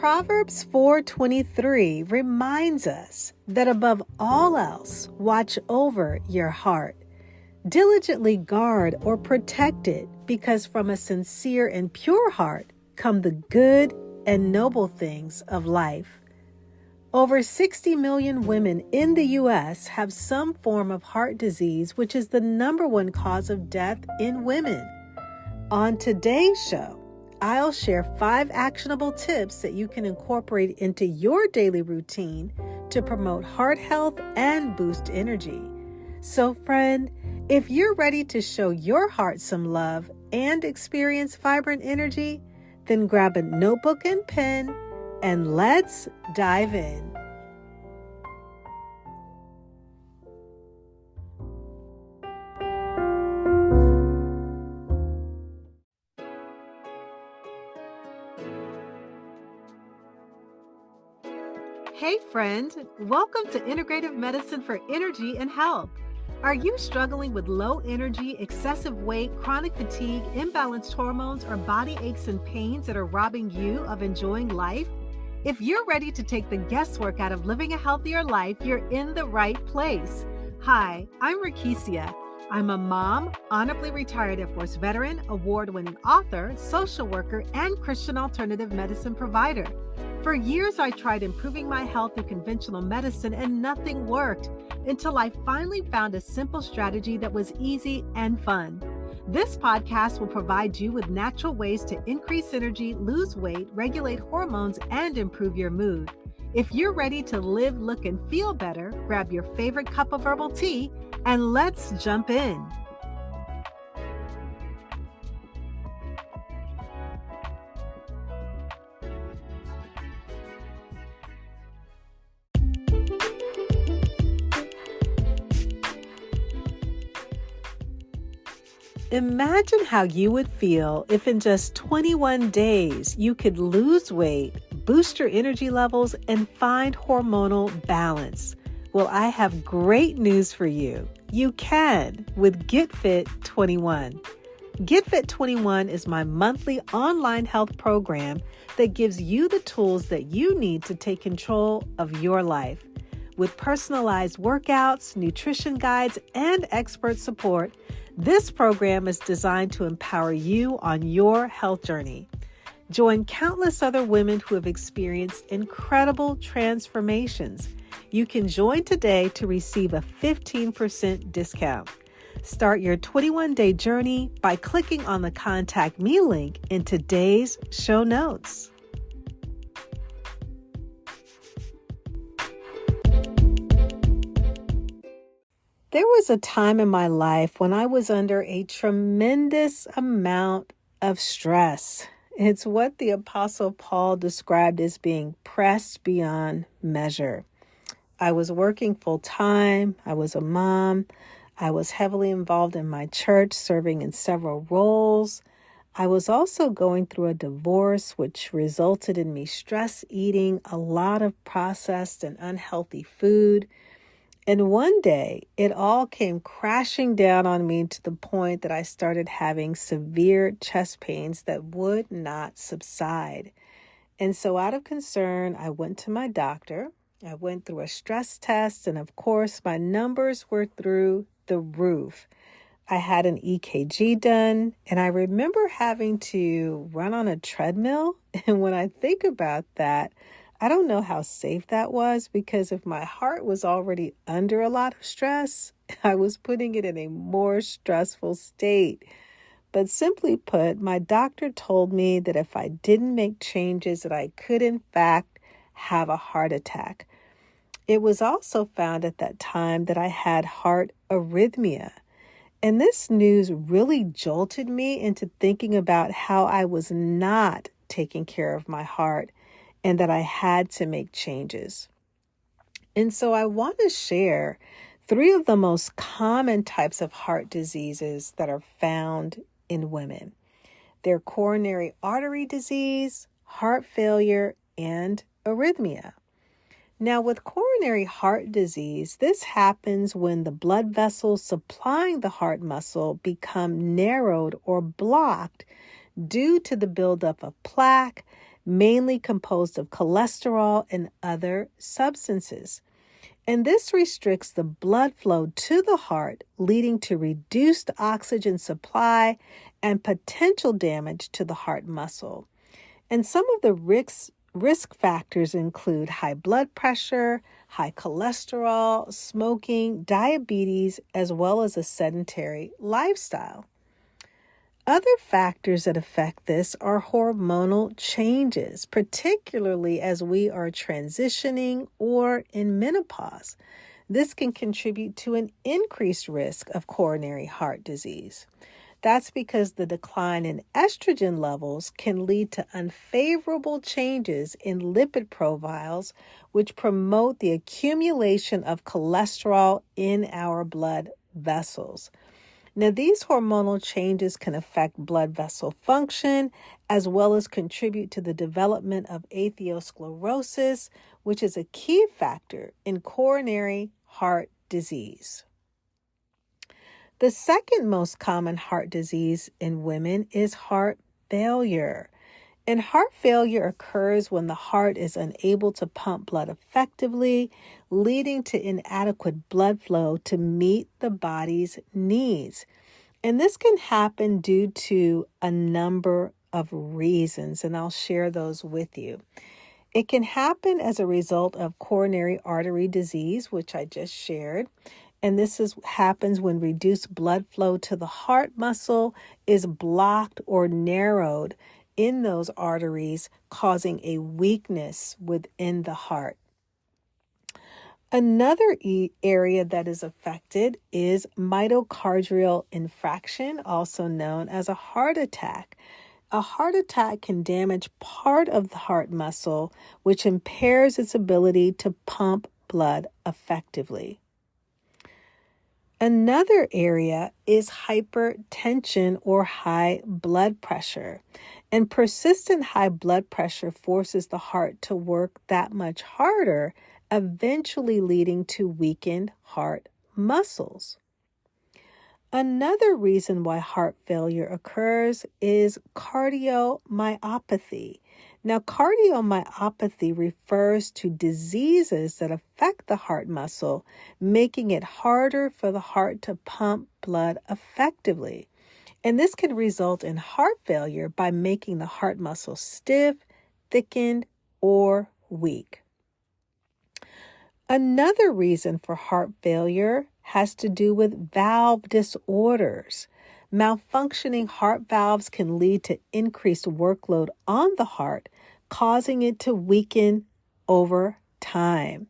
Proverbs 4:23 reminds us that above all else, watch over your heart. Diligently guard or protect it, because from a sincere and pure heart come the good and noble things of life. Over 60 million women in the U.S. have some form of heart disease, which is the number one cause of death in women. On today's show, I'll share 5 actionable tips that you can incorporate into your daily routine to promote heart health and boost energy. So, friend, if you're ready to show your heart some love and experience vibrant energy, then grab a notebook and pen and let's dive in. Hey friend, welcome to Integrative Medicine for Energy and Health. Are you struggling with low energy, excessive weight, chronic fatigue, imbalanced hormones, or body aches and pains that are robbing you of enjoying life? If you're ready to take the guesswork out of living a healthier life, you're in the right place. Hi, I'm Rekishia. I'm a mom, honorably retired Air Force veteran, award-winning author, social worker, and Christian alternative medicine provider. For years, I tried improving my health through conventional medicine and nothing worked until I finally found a simple strategy that was easy and fun. This podcast will provide you with natural ways to increase energy, lose weight, regulate hormones, and improve your mood. If you're ready to live, look, and feel better, grab your favorite cup of herbal tea and let's jump in. Imagine how you would feel if in just 21 days you could lose weight, boost your energy levels, and find hormonal balance. Well, I have great news for you. You can with Get Fit 21. Get Fit 21 is my monthly online health program that gives you the tools that you need to take control of your life. With personalized workouts, nutrition guides, and expert support, this program is designed to empower you on your health journey. Join countless other women who have experienced incredible transformations. You can join today to receive a 15% discount. Start your 21-day journey by clicking on the Contact Me link in today's show notes. There was a time in my life when I was under a tremendous amount of stress. It's what the Apostle Paul described as being pressed beyond measure. I was working full time. I was a mom. I was heavily involved in my church, serving in several roles. I was also going through a divorce, which resulted in me stress eating a lot of processed and unhealthy food. And one day, it all came crashing down on me to the point that I started having severe chest pains that would not subside. And so out of concern, I went to my doctor. I went through a stress test, and of course, my numbers were through the roof. I had an EKG done, and I remember having to run on a treadmill. And when I think about that, I don't know how safe that was, because if my heart was already under a lot of stress, I was putting it in a more stressful state. But simply put, my doctor told me that if I didn't make changes, that I could in fact have a heart attack. It was also found at that time that I had heart arrhythmia. And this news really jolted me into thinking about how I was not taking care of my heart, and that I had to make changes. And so I want to share 3 of the most common types of heart diseases that are found in women. They're coronary artery disease, heart failure, and arrhythmia. Now, with coronary heart disease, this happens when the blood vessels supplying the heart muscle become narrowed or blocked due to the buildup of plaque, mainly composed of cholesterol and other substances. And this restricts the blood flow to the heart, leading to reduced oxygen supply and potential damage to the heart muscle. And some of the risk factors include high blood pressure, high cholesterol, smoking, diabetes, as well as a sedentary lifestyle. Other factors that affect this are hormonal changes, particularly as we are transitioning or in menopause. This can contribute to an increased risk of coronary heart disease. That's because the decline in estrogen levels can lead to unfavorable changes in lipid profiles, which promote the accumulation of cholesterol in our blood vessels. Now, these hormonal changes can affect blood vessel function as well as contribute to the development of atherosclerosis, which is a key factor in coronary heart disease. The second most common heart disease in women is heart failure. And heart failure occurs when the heart is unable to pump blood effectively, leading to inadequate blood flow to meet the body's needs. And this can happen due to a number of reasons, and I'll share those with you. It can happen as a result of coronary artery disease, which I just shared. And this happens when reduced blood flow to the heart muscle is blocked or narrowed in those arteries, causing a weakness within the heart. Another area that is affected is myocardial infarction, also known as a heart attack. A heart attack can damage part of the heart muscle, which impairs its ability to pump blood effectively. Another area is hypertension or high blood pressure. And persistent high blood pressure forces the heart to work that much harder, eventually leading to weakened heart muscles. Another reason why heart failure occurs is cardiomyopathy. Now, cardiomyopathy refers to diseases that affect the heart muscle, making it harder for the heart to pump blood effectively. And this can result in heart failure by making the heart muscle stiff, thickened, or weak. Another reason for heart failure has to do with valve disorders. Malfunctioning heart valves can lead to increased workload on the heart, causing it to weaken over time.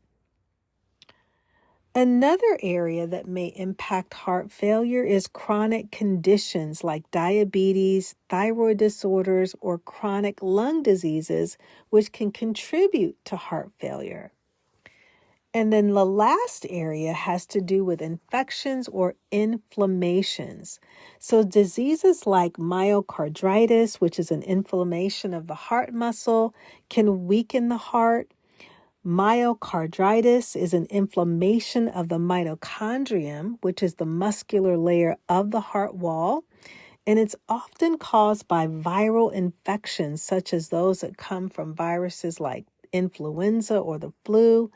Another area that may impact heart failure is chronic conditions like diabetes, thyroid disorders, or chronic lung diseases, which can contribute to heart failure. And then the last area has to do with infections or inflammations. So diseases like myocarditis, which is an inflammation of the heart muscle, can weaken the heart. Myocarditis is an inflammation of the mitochondrium, which is the muscular layer of the heart wall. And it's often caused by viral infections, such as those that come from viruses like influenza or the flu.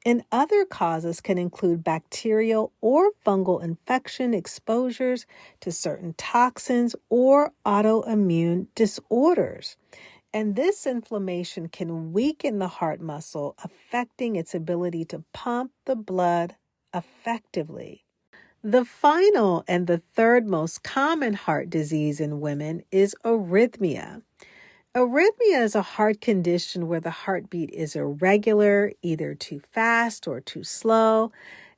And other causes can include bacterial or fungal infection exposures to certain toxins or autoimmune disorders. And this inflammation can weaken the heart muscle, affecting its ability to pump the blood effectively. The final and the third most common heart disease in women is arrhythmia. Arrhythmia is a heart condition where the heartbeat is irregular, either too fast or too slow.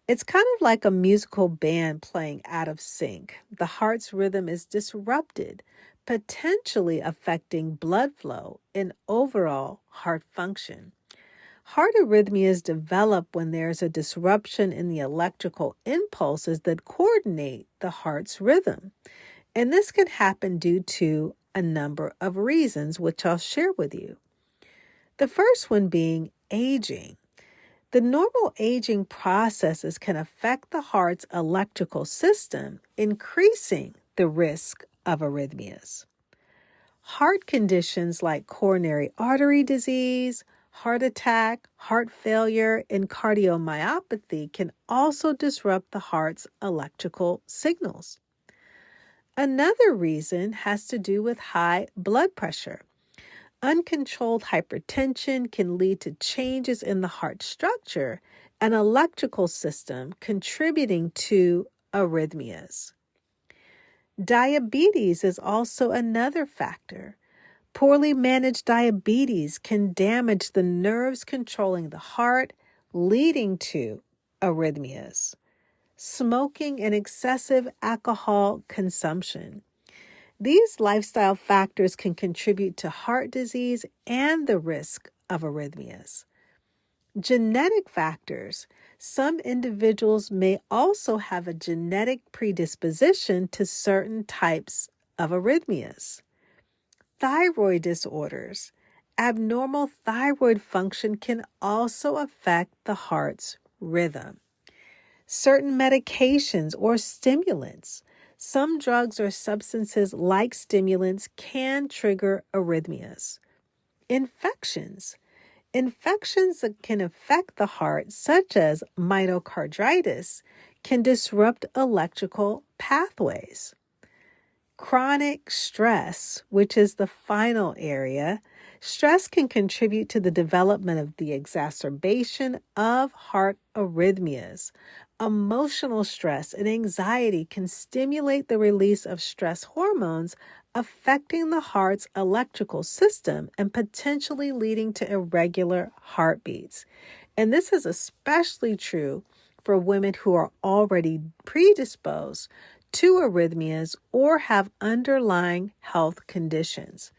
It's kind of like a musical band playing out of sync. The heart's rhythm is disrupted, potentially affecting blood flow and overall heart function. Heart arrhythmias develop when there's a disruption in the electrical impulses that coordinate the heart's rhythm. And this can happen due to a number of reasons, which I'll share with you. The first one being aging. The normal aging processes can affect the heart's electrical system, increasing the risk of arrhythmias. Heart conditions like coronary artery disease, heart attack, heart failure, and cardiomyopathy can also disrupt the heart's electrical signals. Another reason has to do with high blood pressure. Uncontrolled hypertension can lead to changes in the heart structure and electrical system, contributing to arrhythmias. Diabetes is also another factor. Poorly managed diabetes can damage the nerves controlling the heart, leading to arrhythmias. Smoking and excessive alcohol consumption. These lifestyle factors can contribute to heart disease and the risk of arrhythmias. Genetic factors. Some individuals may also have a genetic predisposition to certain types of arrhythmias. Thyroid disorders. Abnormal thyroid function can also affect the heart's rhythm. Certain medications or stimulants. Some drugs or substances like stimulants can trigger arrhythmias. Infections. Infections that can affect the heart, such as myocarditis, can disrupt electrical pathways. Chronic stress, which is the final area, stress can contribute to the development of the exacerbation of heart arrhythmias. Emotional stress and anxiety can stimulate the release of stress hormones, affecting the heart's electrical system and potentially leading to irregular heartbeats. And this is especially true for women who are already predisposed to arrhythmias or have underlying health conditions.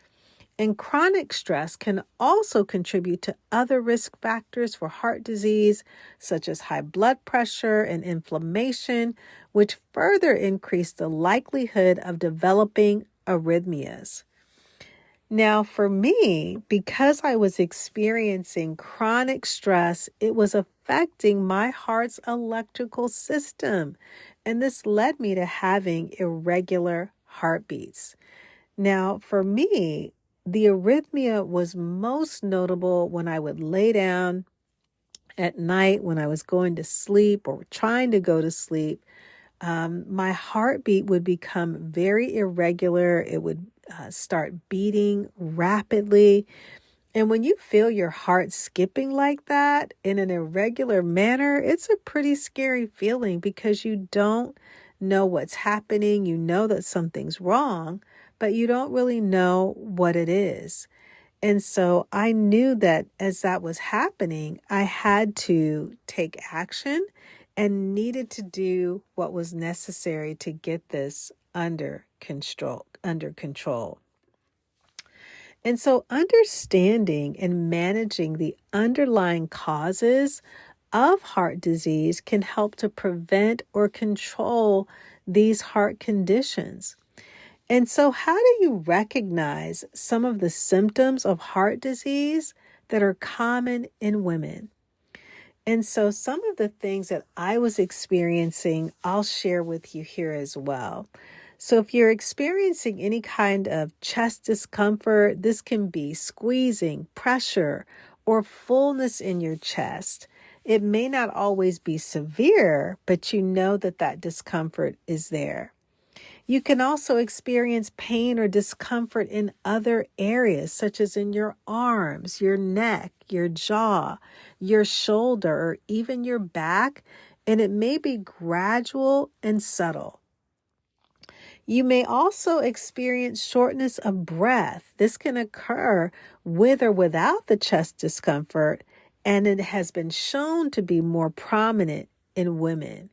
And chronic stress can also contribute to other risk factors for heart disease, such as high blood pressure and inflammation, which further increase the likelihood of developing arrhythmias. Now, for me, because I was experiencing chronic stress, it was affecting my heart's electrical system, and this led me to having irregular heartbeats. Now, for me, the arrhythmia was most notable when I would lay down at night when I was going to sleep or trying to go to sleep. My heartbeat would become very irregular. It would start beating rapidly. And when you feel your heart skipping like that in an irregular manner, it's a pretty scary feeling because you don't know what's happening. You know that something's wrong, but you don't really know what it is. And so I knew that as that was happening, I had to take action and needed to do what was necessary to get this under control. And so understanding and managing the underlying causes of heart disease can help to prevent or control these heart conditions. And so how do you recognize some of the symptoms of heart disease that are common in women? And so some of the things that I was experiencing, I'll share with you here as well. So if you're experiencing any kind of chest discomfort, this can be squeezing, pressure, or fullness in your chest. It may not always be severe, but you know that that discomfort is there. You can also experience pain or discomfort in other areas, such as in your arms, your neck, your jaw, your shoulder, or even your back, and it may be gradual and subtle. You may also experience shortness of breath. This can occur with or without the chest discomfort, and it has been shown to be more prominent in women.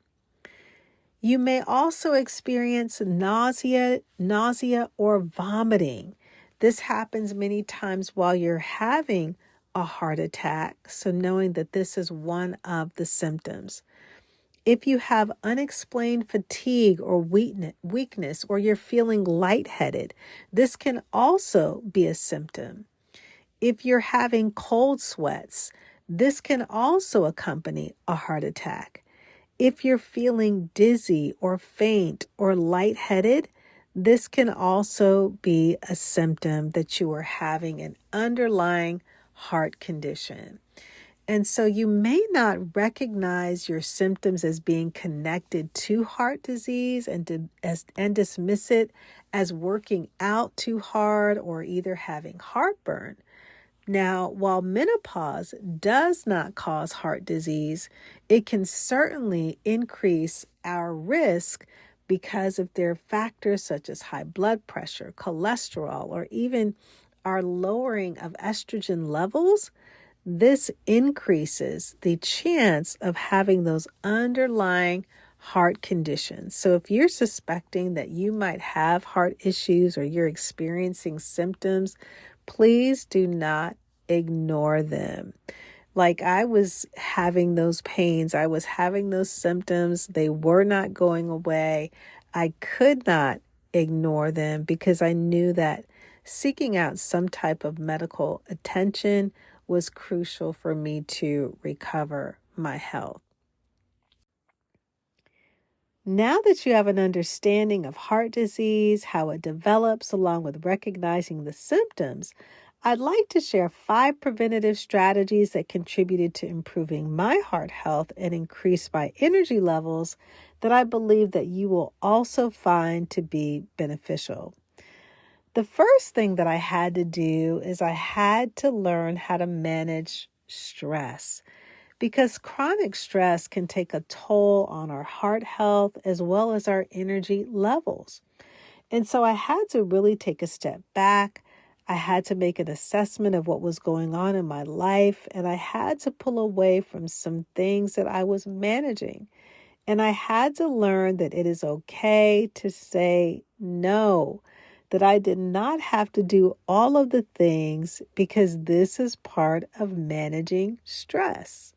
You may also experience nausea or vomiting. This happens many times while you're having a heart attack, so knowing that this is one of the symptoms. If you have unexplained fatigue or weakness, or you're feeling lightheaded, this can also be a symptom. If you're having cold sweats, this can also accompany a heart attack. If you're feeling dizzy or faint or lightheaded, This can also be a symptom that you are having an underlying heart condition. And so you may not recognize your symptoms as being connected to heart disease and dismiss it as working out too hard or either having heartburn. Now, while menopause does not cause heart disease, it can certainly increase our risk because of their factors such as high blood pressure, cholesterol, or even our lowering of estrogen levels. This increases the chance of having those underlying heart conditions. So if you're suspecting that you might have heart issues or you're experiencing symptoms, please do not ignore them. Like I was having those pains, I was having those symptoms, they were not going away. I could not ignore them because I knew that seeking out some type of medical attention was crucial for me to recover my health. Now that you have an understanding of heart disease, how it develops, along with recognizing the symptoms, I'd like to share 5 preventative strategies that contributed to improving my heart health and increased my energy levels that I believe that you will also find to be beneficial. The first thing that I had to do is I had to learn how to manage stress, because chronic stress can take a toll on our heart health as well as our energy levels. And so I had to really take a step back. I had to make an assessment of what was going on in my life, and I had to pull away from some things that I was managing. And I had to learn that it is okay to say no, that I did not have to do all of the things because this is part of managing stress.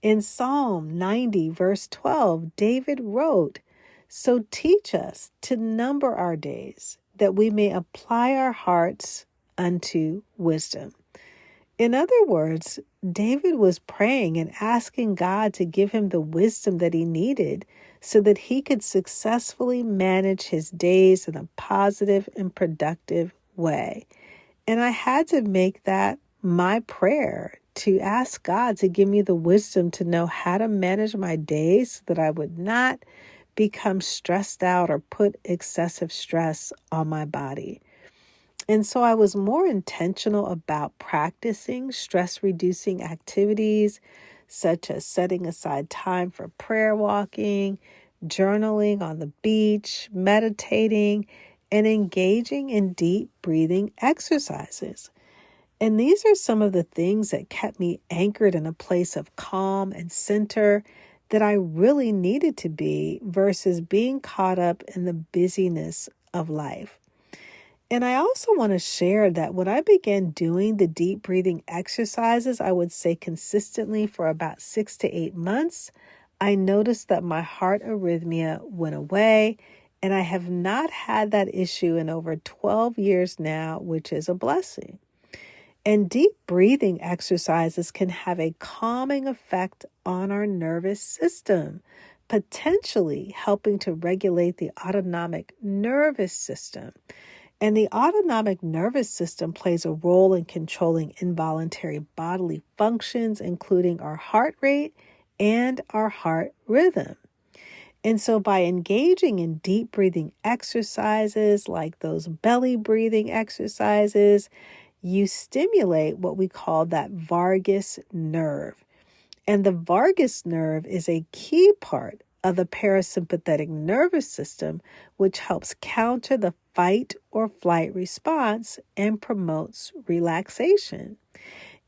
In Psalm 90, verse 12, David wrote, "So teach us to number our days, that we may apply our hearts unto wisdom." In other words, David was praying and asking God to give him the wisdom that he needed so that he could successfully manage his days in a positive and productive way. And I had to make that my prayer, to ask God to give me the wisdom to know how to manage my days so that I would not become stressed out or put excessive stress on my body. And so I was more intentional about practicing stress-reducing activities, such as setting aside time for prayer walking, journaling on the beach, meditating, and engaging in deep breathing exercises. And these are some of the things that kept me anchored in a place of calm and center that I really needed to be versus being caught up in the busyness of life. And I also want to share that when I began doing the deep breathing exercises, I would say consistently for about 6 to 8 months, I noticed that my heart arrhythmia went away, and I have not had that issue in over 12 years now, which is a blessing. And deep breathing exercises can have a calming effect on our nervous system, potentially helping to regulate the autonomic nervous system. And the autonomic nervous system plays a role in controlling involuntary bodily functions, including our heart rate and our heart rhythm. And so by engaging in deep breathing exercises like those belly breathing exercises, you stimulate what we call that vagus nerve. And the vagus nerve is a key part of the parasympathetic nervous system, which helps counter the fight or flight response and promotes relaxation.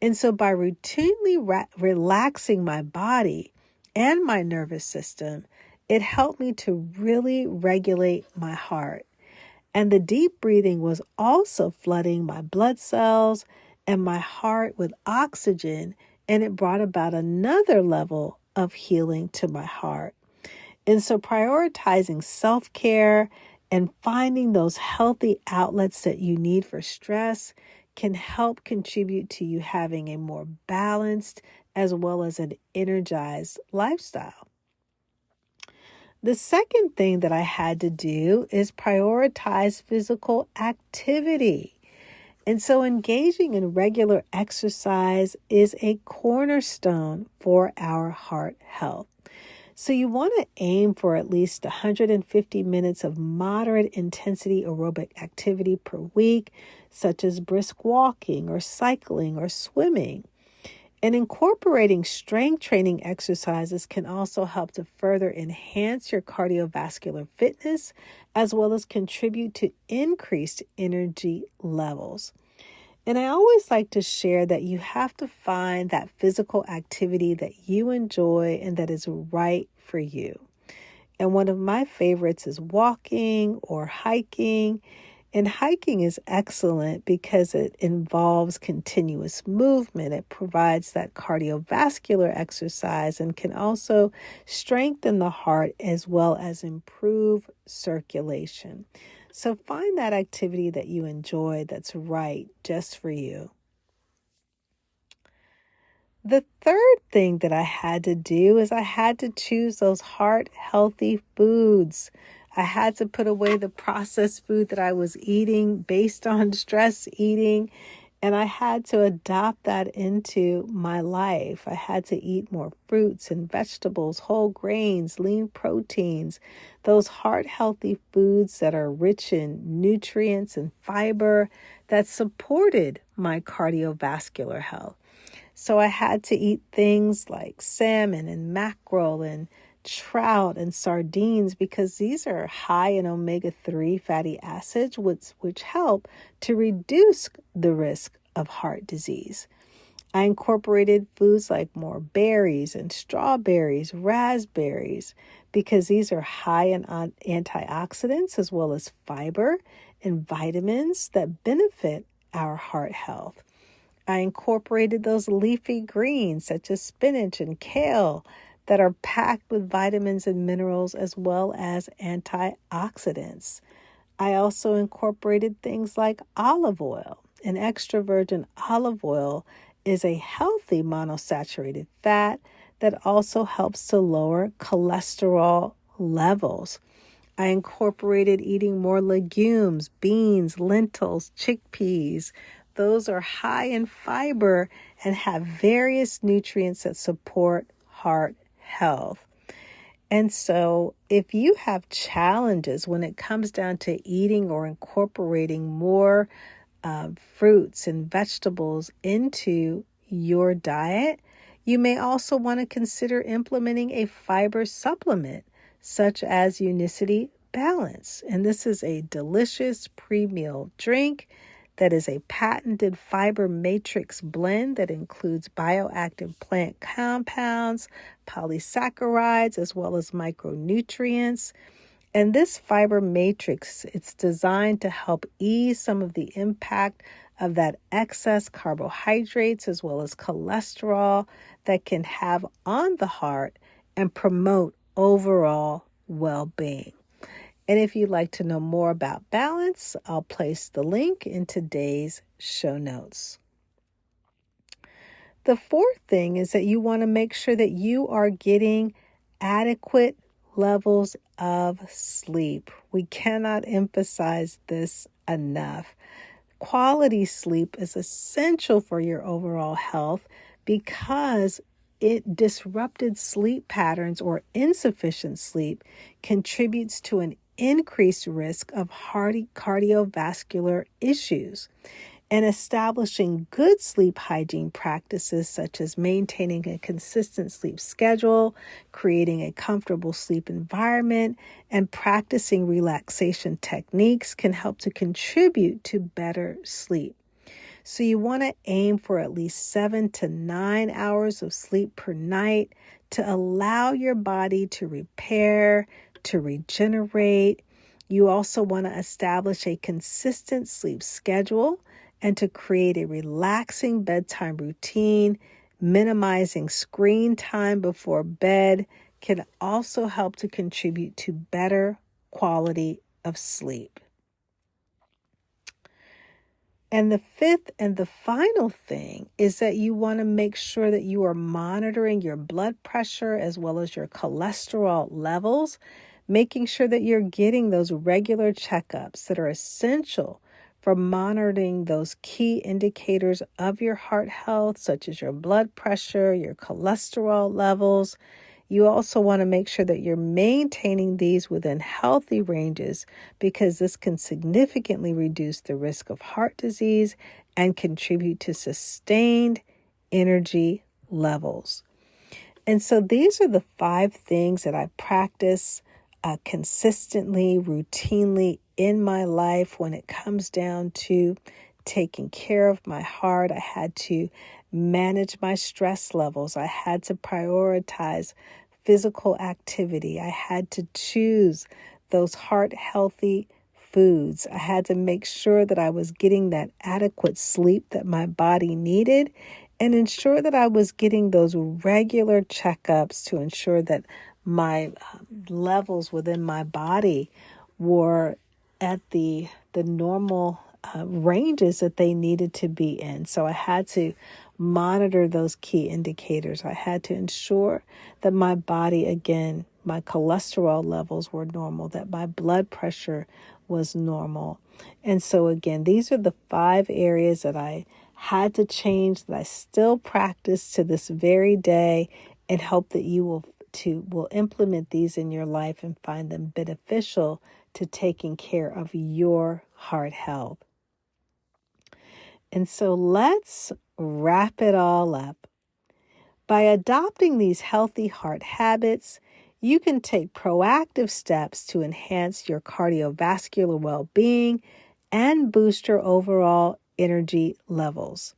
And so by routinely relaxing my body and my nervous system, it helped me to really regulate my heart. And the deep breathing was also flooding my blood cells and my heart with oxygen, and it brought about another level of healing to my heart. And so prioritizing self-care and finding those healthy outlets that you need for stress can help contribute to you having a more balanced as well as an energized lifestyle. The second thing that I had to do is prioritize physical activity. And so engaging in regular exercise is a cornerstone for our heart health. So you want to aim for at least 150 minutes of moderate intensity aerobic activity per week, such as brisk walking or cycling or swimming. And incorporating strength training exercises can also help to further enhance your cardiovascular fitness, as well as contribute to increased energy levels. And I always like to share that you have to find that physical activity that you enjoy and that is right for you. And one of my favorites is walking or hiking. And hiking is excellent because it involves continuous movement. It provides that cardiovascular exercise and can also strengthen the heart as well as improve circulation. So find that activity that you enjoy that's right just for you. The third thing that I had to do is I had to choose those heart-healthy foods. I had to put away the processed food that I was eating based on stress eating, and I had to adopt that into my life. I had to eat more fruits and vegetables, whole grains, lean proteins, those heart-healthy foods that are rich in nutrients and fiber that supported my cardiovascular health. So I had to eat things like salmon and mackerel and trout and sardines because these are high in omega-3 fatty acids, which help to reduce the risk of heart disease. I incorporated foods like more berries and strawberries, raspberries, because these are high in antioxidants as well as fiber and vitamins that benefit our heart health. I incorporated those leafy greens such as spinach and kale that are packed with vitamins and minerals as well as antioxidants. I also incorporated things like olive oil. And extra virgin olive oil is a healthy monosaturated fat that also helps to lower cholesterol levels. I incorporated eating more legumes, beans, lentils, chickpeas. Those are high in fiber and have various nutrients that support heart health. And so if you have challenges when it comes down to eating or incorporating more fruits and vegetables into your diet, you may also want to consider implementing a fiber supplement such as Unicity Balance. And this is a delicious pre-meal drink that is a patented fiber matrix blend that includes bioactive plant compounds, polysaccharides, as well as micronutrients. And this fiber matrix, it's designed to help ease some of the impact of that excess carbohydrates as well as cholesterol that can have on the heart and promote overall well-being. And if you'd like to know more about balance, I'll place the link in today's show notes. The fourth thing is that you want to make sure that you are getting adequate levels of sleep. We cannot emphasize this enough. Quality sleep is essential for your overall health because disrupted sleep patterns or insufficient sleep contributes to an increased risk of cardiovascular issues. And establishing good sleep hygiene practices such as maintaining a consistent sleep schedule, creating a comfortable sleep environment, and practicing relaxation techniques can help to contribute to better sleep. So you want to aim for at least 7 to 9 hours of sleep per night to allow your body to repair, to regenerate. You also want to establish a consistent sleep schedule and to create a relaxing bedtime routine. Minimizing screen time before bed can also help to contribute to better quality of sleep. And the fifth and the final thing is that you want to make sure that you are monitoring your blood pressure as well as your cholesterol levels, making sure that you're getting those regular checkups that are essential for monitoring those key indicators of your heart health, such as your blood pressure, your cholesterol levels. You also want to make sure that you're maintaining these within healthy ranges, because this can significantly reduce the risk of heart disease and contribute to sustained energy levels. And so these are the 5 things that I practice consistently, routinely in my life when it comes down to taking care of my heart. I had to manage my stress levels. I had to prioritize physical activity. I had to choose those heart healthy foods. I had to make sure that I was getting that adequate sleep that my body needed, and ensure that I was getting those regular checkups to ensure that my levels within my body were at the normal ranges that they needed to be in. So I had to monitor those key indicators. I had to ensure that my body, again, my cholesterol levels were normal, that my blood pressure was normal. And so again, these are the 5 areas that I had to change, that I still practice to this very day, and hope that you will implement these in your life and find them beneficial to taking care of your heart health. And so let's wrap it all up. By adopting these healthy heart habits, you can take proactive steps to enhance your cardiovascular well-being and boost your overall energy levels.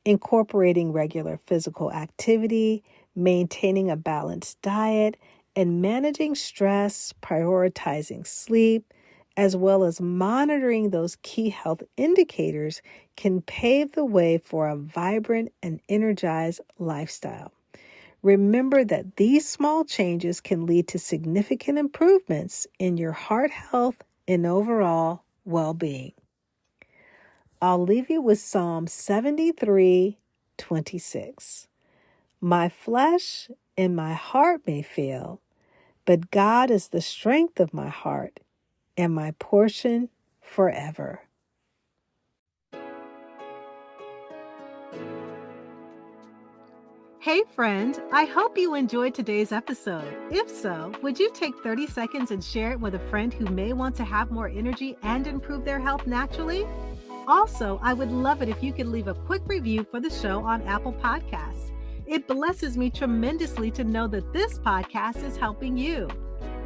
Incorporating regular physical activity, maintaining a balanced diet, and managing stress, prioritizing sleep, as well as monitoring those key health indicators, can pave the way for a vibrant and energized lifestyle. Remember that these small changes can lead to significant improvements in your heart health and overall well-being. I'll leave you with Psalm 73:26. My flesh and my heart may fail, but God is the strength of my heart and my portion forever. Hey friend, I hope you enjoyed today's episode. If so, would you take 30 seconds and share it with a friend who may want to have more energy and improve their health naturally? Also, I would love it if you could leave a quick review for the show on Apple Podcasts. It blesses me tremendously to know that this podcast is helping you.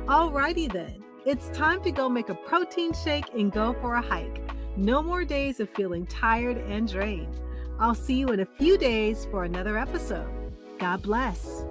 Alrighty then, it's time to go make a protein shake and go for a hike. No more days of feeling tired and drained. I'll see you in a few days for another episode. God bless.